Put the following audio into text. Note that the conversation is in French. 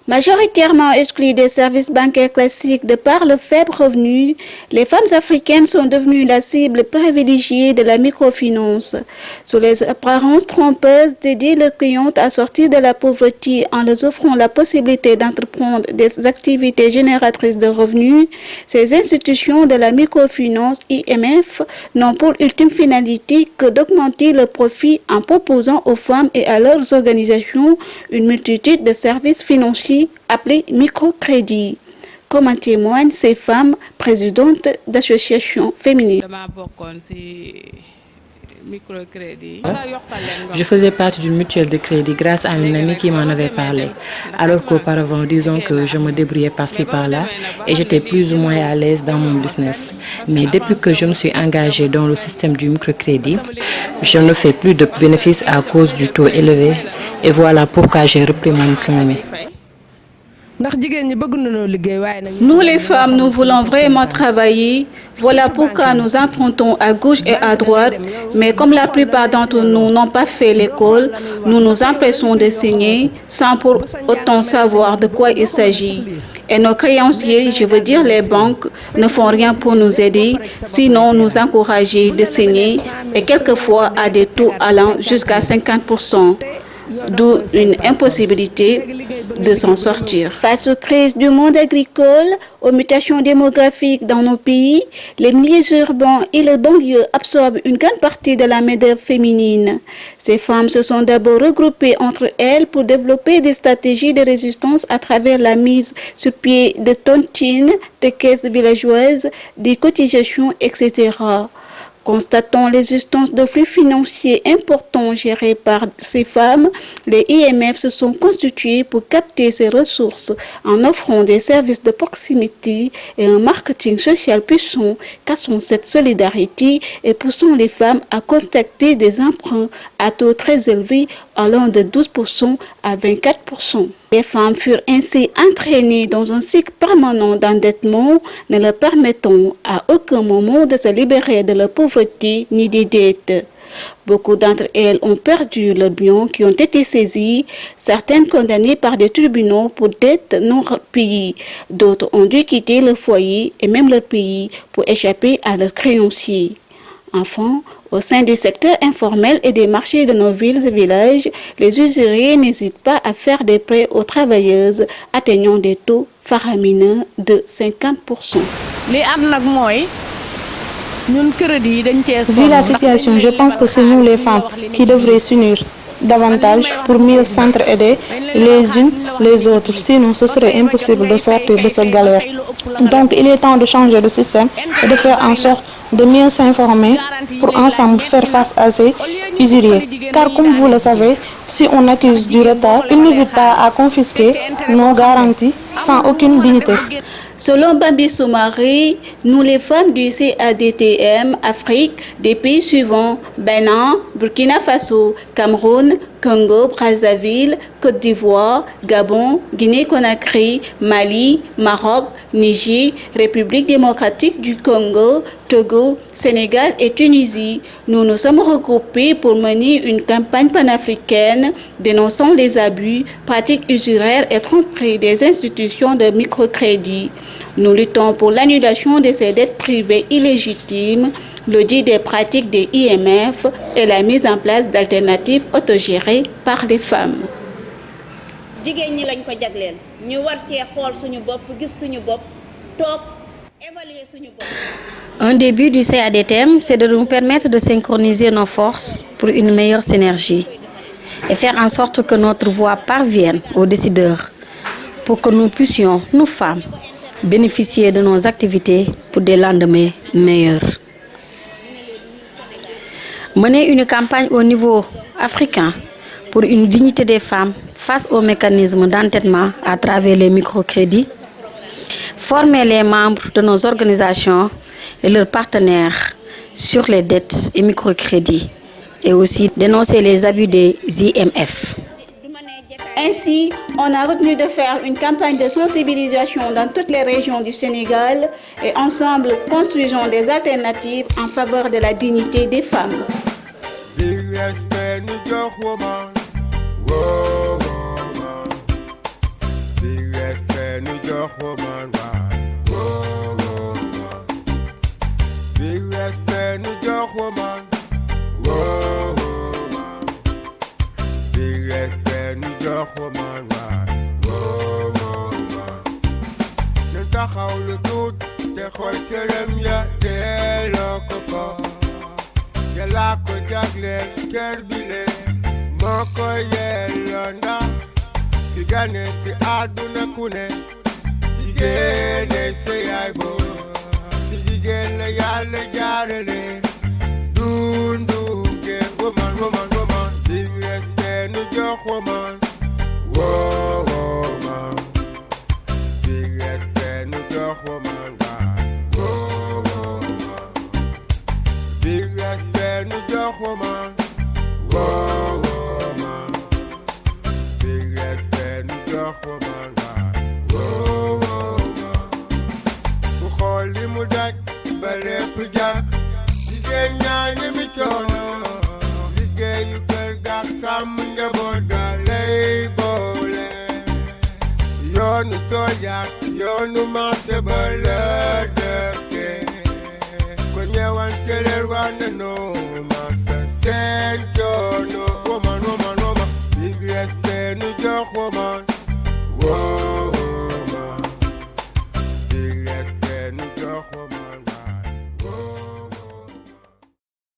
Majoritairement exclues des services bancaires classiques de par le faible revenu, les femmes africaines sont devenues la cible privilégiée de la microfinance. Sous les apparences trompeuses d'aider leurs clientes à sortir de la pauvreté en leur offrant la possibilité d'entreprendre des activités génératrices de revenus, ces institutions de la microfinance IMF n'ont pour ultime finalité que d'augmenter le profit en proposant aux femmes et à leurs organisations une multitude de services financiers appelés microcrédits, comme en témoignent ces femmes présidentes d'associations féminines. Je faisais partie d'une mutuelle de crédit grâce à une amie qui m'en avait parlé. Alors qu'auparavant, disons que je me débrouillais par-ci par-là et j'étais plus ou moins à l'aise dans mon business. Mais depuis que je me suis engagée dans le système du microcrédit, je ne fais plus de bénéfices à cause du taux élevé et voilà pourquoi j'ai repris mon économie. Nous les femmes, nous voulons vraiment travailler. Voilà pourquoi nous empruntons à gauche et à droite. Mais comme la plupart d'entre nous n'ont pas fait l'école, nous nous empressons de signer sans pour autant savoir de quoi il s'agit. Et nos créanciers, je veux dire les banques, ne font rien pour nous aider, sinon nous encourager de signer et quelquefois à des taux allant jusqu'à 50%. D'où une impossibilité de s'en sortir. Face aux crises du monde agricole, aux mutations démographiques dans nos pays, les milieux urbains et les banlieues absorbent une grande partie de la main-d'œuvre féminine. Ces femmes se sont d'abord regroupées entre elles pour développer des stratégies de résistance à travers la mise sur pied de tontines, de caisses villageoises, des cotisations, etc. Constatant l'existence de flux financiers importants gérés par ces femmes, les IMF se sont constitués pour capter ces ressources en offrant des services de proximité et un marketing social puissant, cassant cette solidarité et poussant les femmes à contacter des emprunts à taux très élevés allant de 12% à 24%. Les femmes furent ainsi entraînées dans un cycle permanent d'endettement, ne leur permettant à aucun moment de se libérer de la pauvreté ni des dettes. Beaucoup d'entre elles ont perdu leurs biens qui ont été saisis, certaines condamnées par des tribunaux pour dettes non payées. D'autres ont dû quitter leur foyer et même leur pays pour échapper à leurs créanciers. Enfin, au sein du secteur informel et des marchés de nos villes et villages, les usuriers n'hésitent pas à faire des prêts aux travailleuses atteignant des taux faramineux de 50%. Vu la situation, je pense que c'est nous les femmes qui devraient s'unir davantage pour mieux s'entraider les unes les autres. Sinon, ce serait impossible de sortir de cette galère. Donc, il est temps de changer de système et de faire en sorte de mieux s'informer pour ensemble faire face à ces usuriers. Car comme vous le savez, si on accuse du retard, ils n'hésitent pas à confisquer nos garanties sans aucune dignité. Selon Bambi Soumari, nous les femmes du CADTM Afrique, des pays suivants, Bénin, Burkina Faso, Cameroun, Congo, Brazzaville, Côte d'Ivoire, Gabon, Guinée-Conakry, Mali, Maroc, Niger, République démocratique du Congo, Togo, Sénégal et Tunisie. Nous nous sommes regroupés pour mener une campagne panafricaine dénonçant les abus, pratiques usuraires et tromperies des institutions de microcrédit. Nous luttons pour l'annulation de ces dettes privées illégitimes, l'audit des pratiques des IMF et la mise en place d'alternatives autogérées par les femmes. Un début du CADTM, c'est de nous permettre de synchroniser nos forces pour une meilleure synergie et faire en sorte que notre voix parvienne aux décideurs pour que nous puissions, nous femmes, bénéficier de nos activités pour des lendemains meilleurs. Mener une campagne au niveau africain pour une dignité des femmes face aux mécanismes d'endettement à travers les microcrédits, former les membres de nos organisations et leurs partenaires sur les dettes et microcrédits et aussi dénoncer les abus des IMF. Ainsi, on a retenu de faire une campagne de sensibilisation dans toutes les régions du Sénégal et ensemble construisons des alternatives en faveur de la dignité des femmes. Big respect nu jox woman waay wow wow big respect nu jox woman wow wow big respect nu jox woman waay wow wow nu taxaw lu tuut te xool këram ya delloo ko yàlla ko jagleel kër bi lee moo ko yelloo ndax ki gane ci àdduna ku ne jigéen ne sa yaay boo ci jigéen la yàlla jaarale dundu ge woman woman woman big respect nu jox woman wow woman big respect nu jox woman wow woman big respect nu jox woman wow woman big respect nu jox woman wow woman ku xool li mu daj ba lépp jàkk jigéen ñaa ngi mi coono liggéeyu kër gaak sàmm njaboot ga lay boole yoonu tool yaak yoonu marché ba la dëkke ko ñëwante leen war na noo marché seen coono woman woman woman big respect nu jox woman wow